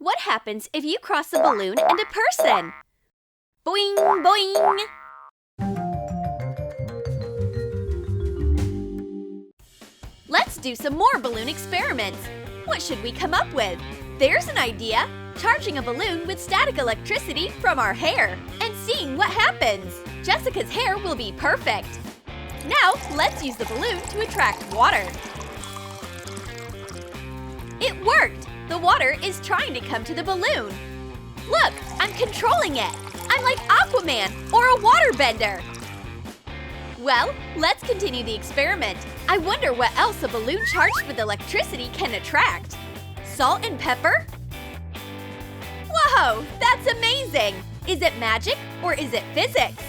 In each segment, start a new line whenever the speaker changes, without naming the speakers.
What happens if you cross a balloon and a person? Boing, boing! Let's do some more balloon experiments. What should we come up with? There's an idea! Charging a balloon with static electricity from our hair and seeing what happens. Jessica's hair will be perfect. Now, let's use the balloon to attract water. It worked! The water is trying to come to the balloon. Look, I'm controlling it. I'm like Aquaman or a waterbender. Well, let's continue the experiment. I wonder what else a balloon charged with electricity can attract. Salt and pepper? Whoa, that's amazing! Is it magic or is it physics?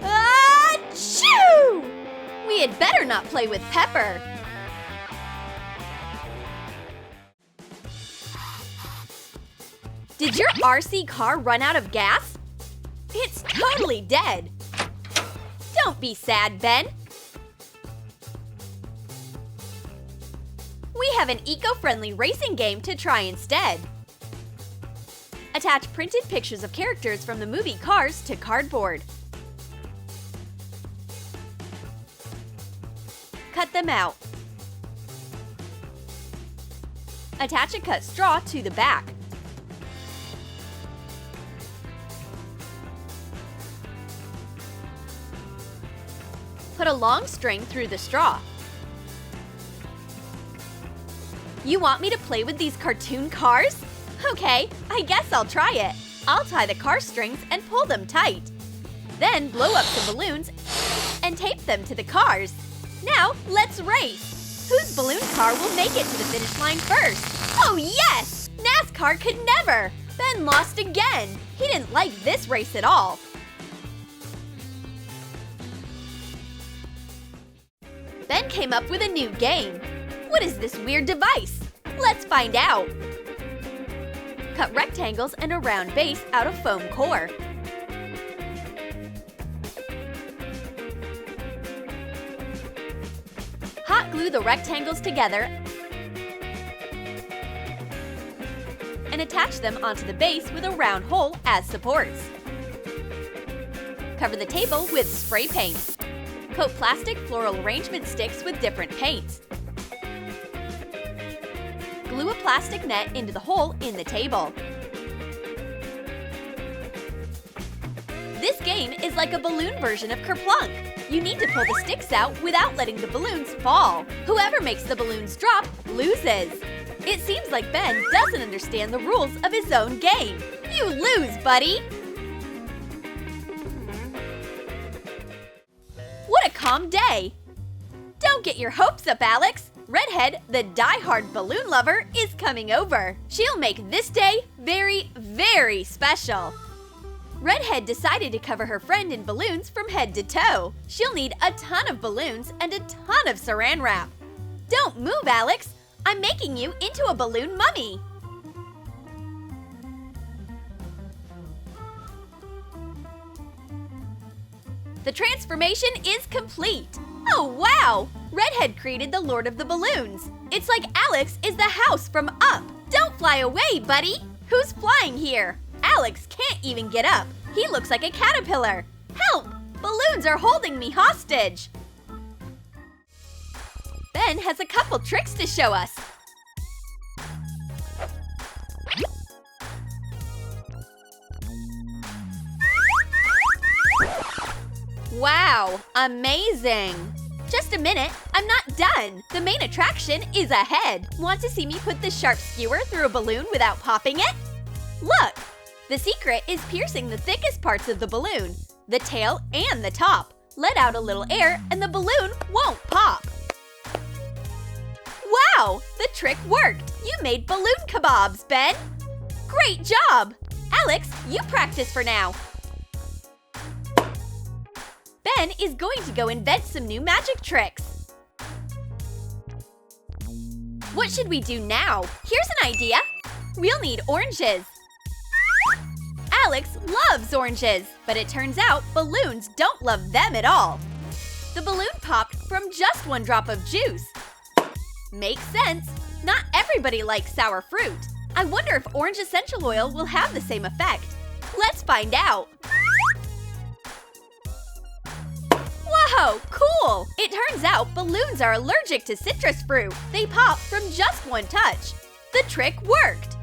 Achoo! We had better not play with pepper. Did your RC car run out of gas? It's totally dead. Don't be sad, Ben. We have an eco-friendly racing game to try instead. Attach printed pictures of characters from the movie Cars to cardboard. Cut them out. Attach a cut straw to the back. Put a long string through the straw. You want me to play with these cartoon cars? Okay, I guess I'll try it. I'll tie the car strings and pull them tight. Then blow up some balloons and tape them to the cars. Now, let's race! Whose balloon car will make it to the finish line first? Oh yes! NASCAR could never! Ben lost again! He didn't like this race at all. Ben came up with a new game. What is this weird device? Let's find out. Cut rectangles and a round base out of foam core. Hot glue the rectangles together and attach them onto the base with a round hole as supports. Cover the table with spray paint. Coat plastic floral arrangement sticks with different paints. Glue a plastic net into the hole in the table. This game is like a balloon version of Kerplunk. You need to pull the sticks out without letting the balloons fall. Whoever makes the balloons drop loses. It seems like Ben doesn't understand the rules of his own game. You lose, buddy! What a calm day! Don't get your hopes up, Alex! Redhead, the die-hard balloon lover, is coming over. She'll make this day very, very special. Redhead decided to cover her friend in balloons from head to toe. She'll need a ton of balloons and a ton of Saran wrap. Don't move, Alex! I'm making you into a balloon mummy! The transformation is complete! Oh wow! Redhead created the Lord of the Balloons. It's like Alex is the house from Up. Don't fly away, buddy! Who's flying here? Alex can't even get up. He looks like a caterpillar. Help! Balloons are holding me hostage. Ben has a couple tricks to show us. Wow, amazing! Just a minute, I'm not done! The main attraction is ahead! Want to see me put the sharp skewer through a balloon without popping it? Look! The secret is piercing the thickest parts of the balloon, the tail and the top. Let out a little air and the balloon won't pop! Wow! The trick worked! You made balloon kebabs, Ben! Great job! Alex, you practice for now! Ben is going to go invent some new magic tricks. What should we do now? Here's an idea. We'll need oranges. Alex loves oranges, but it turns out balloons don't love them at all. The balloon popped from just one drop of juice. Makes sense. Not everybody likes sour fruit. I wonder if orange essential oil will have the same effect. Let's find out. Whoa, cool! It turns out balloons are allergic to citrus fruit. They pop from just one touch. The trick worked.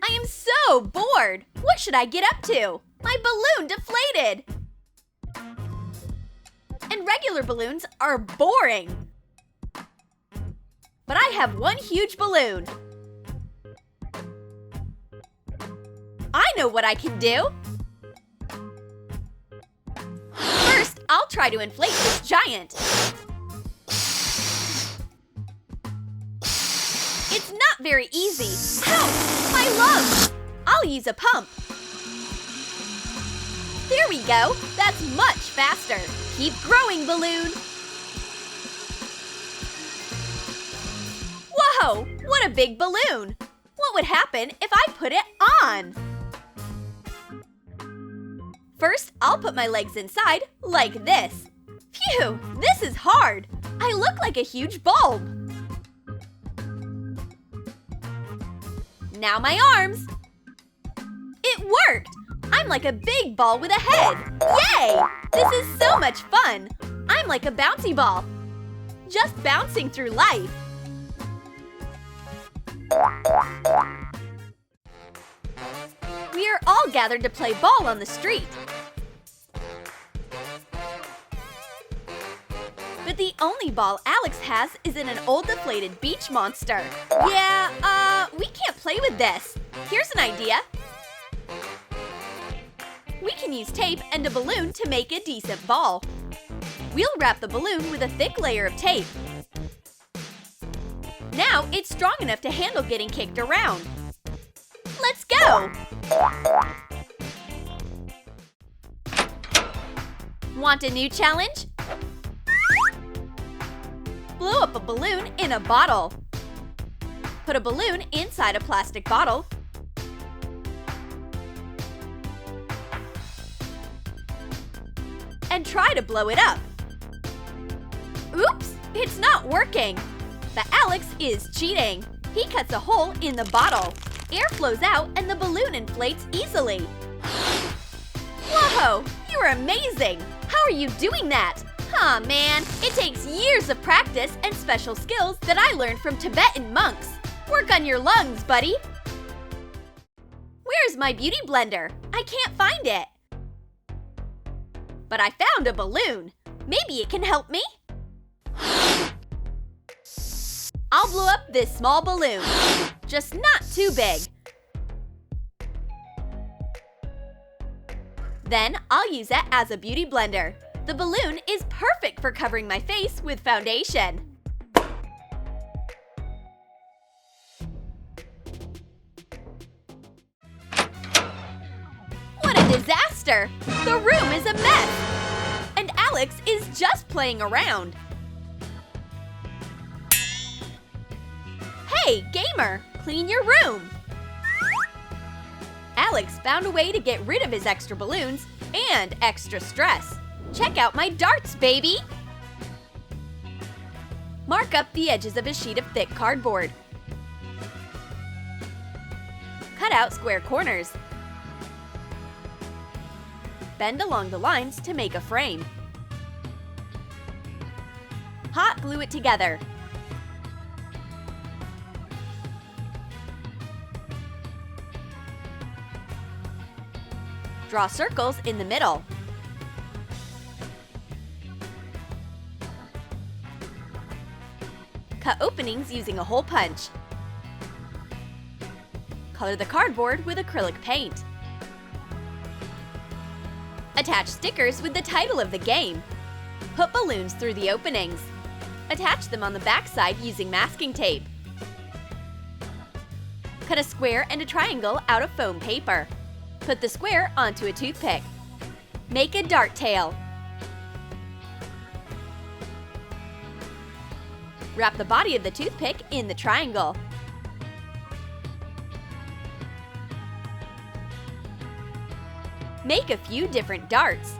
I am so bored. What should I get up to? My balloon deflated. And regular balloons are boring. But I have one huge balloon. I know what I can do. First, I'll try to inflate this giant. It's not very easy. Ouch! My lungs! I'll use a pump. There we go. That's much faster. Keep growing, balloon. Whoa! What a big balloon! What would happen if I put it on? First, I'll put my legs inside, like this. Phew! This is hard! I look like a huge bulb! Now my arms! It worked! I'm like a big ball with a head! Yay! This is so much fun! I'm like a bouncy ball! Just bouncing through life! We are all gathered to play ball on the street. But the only ball Alex has is in an old deflated beach monster. Yeah, we can't play with this. Here's an idea. We can use tape and a balloon to make a decent ball. We'll wrap the balloon with a thick layer of tape. Now it's strong enough to handle getting kicked around. Let's go! Want a new challenge? Blow up a balloon in a bottle. Put a balloon inside a plastic bottle. And try to blow it up. Oops, it's not working. But Alex is cheating. He cuts a hole in the bottle. Air flows out and the balloon inflates easily. Whoa, you're amazing! How are you doing that? Aw, man, it takes years of practice and special skills that I learned from Tibetan monks. Work on your lungs, buddy. Where's my beauty blender? I can't find it. But I found a balloon. Maybe it can help me? I'll blow up this small balloon. Just not too big. Then I'll use it as a beauty blender. The balloon is perfect for covering my face with foundation. What a disaster! The room is a mess! And Alex is just playing around. Hey, gamer! Clean your room! Alex found a way to get rid of his extra balloons and extra stress. Check out my darts, baby! Mark up the edges of a sheet of thick cardboard. Cut out square corners. Bend along the lines to make a frame. Hot glue it together. Draw circles in the middle. Cut openings using a hole punch. Color the cardboard with acrylic paint. Attach stickers with the title of the game. Put balloons through the openings. Attach them on the backside using masking tape. Cut a square and a triangle out of foam paper. Put the square onto a toothpick. Make a dart tail. Wrap the body of the toothpick in the triangle. Make a few different darts.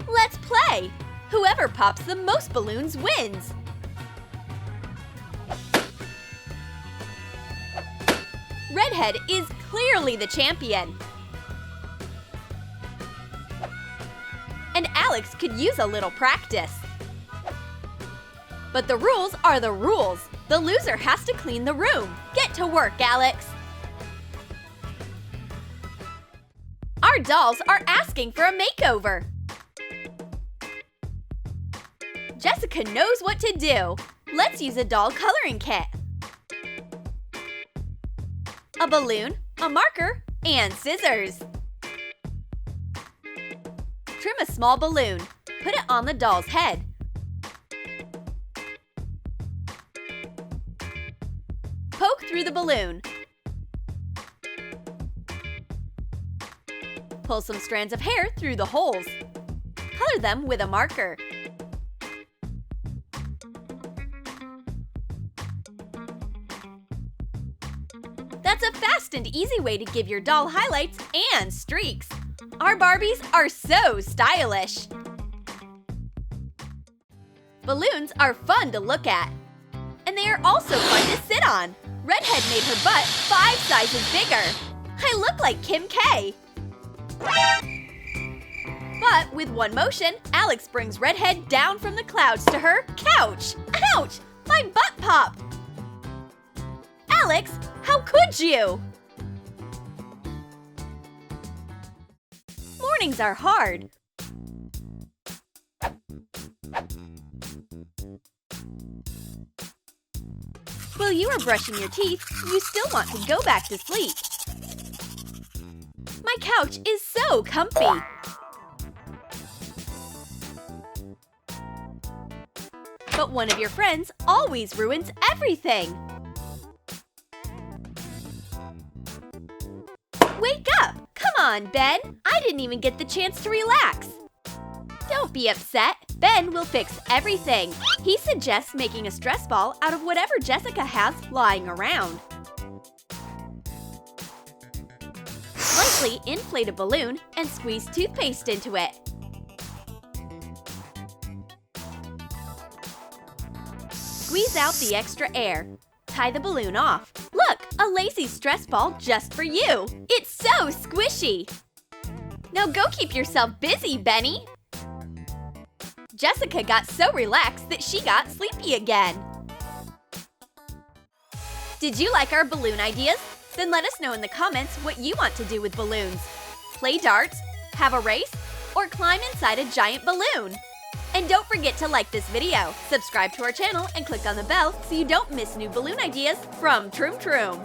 Let's play! Whoever pops the most balloons wins! Redhead is clearly the champion. And Alex could use a little practice. But the rules are the rules. The loser has to clean the room. Get to work, Alex. Our dolls are asking for a makeover. Jessica knows what to do. Let's use a doll coloring kit. A balloon, a marker, and scissors. Trim a small balloon. Put it on the doll's head. Poke through the balloon. Pull some strands of hair through the holes. Color them with a marker. That's a fast and easy way to give your doll highlights and streaks. Our Barbies are so stylish. Balloons are fun to look at. And they are also fun to sit on. Redhead made her butt 5 sizes bigger. I look like Kim K. But with one motion, Alex brings Redhead down from the clouds to her couch. Ouch! My butt popped! Alex, how could you? Mornings are hard. While you are brushing your teeth, you still want to go back to sleep. My couch is so comfy. But one of your friends always ruins everything. Wake up! Come on, Ben! I didn't even get the chance to relax. Don't be upset. Ben will fix everything. He suggests making a stress ball out of whatever Jessica has lying around. Lightly inflate a balloon and squeeze toothpaste into it. Squeeze out the extra air. Tie the balloon off. Look, a lacy stress ball just for you. It's so squishy. Now go keep yourself busy, Benny. Jessica got so relaxed that she got sleepy again. Did you like our balloon ideas? Then let us know in the comments what you want to do with balloons. Play darts, have a race, or climb inside a giant balloon. And don't forget to like this video, subscribe to our channel, and click on the bell so you don't miss new balloon ideas from Troom.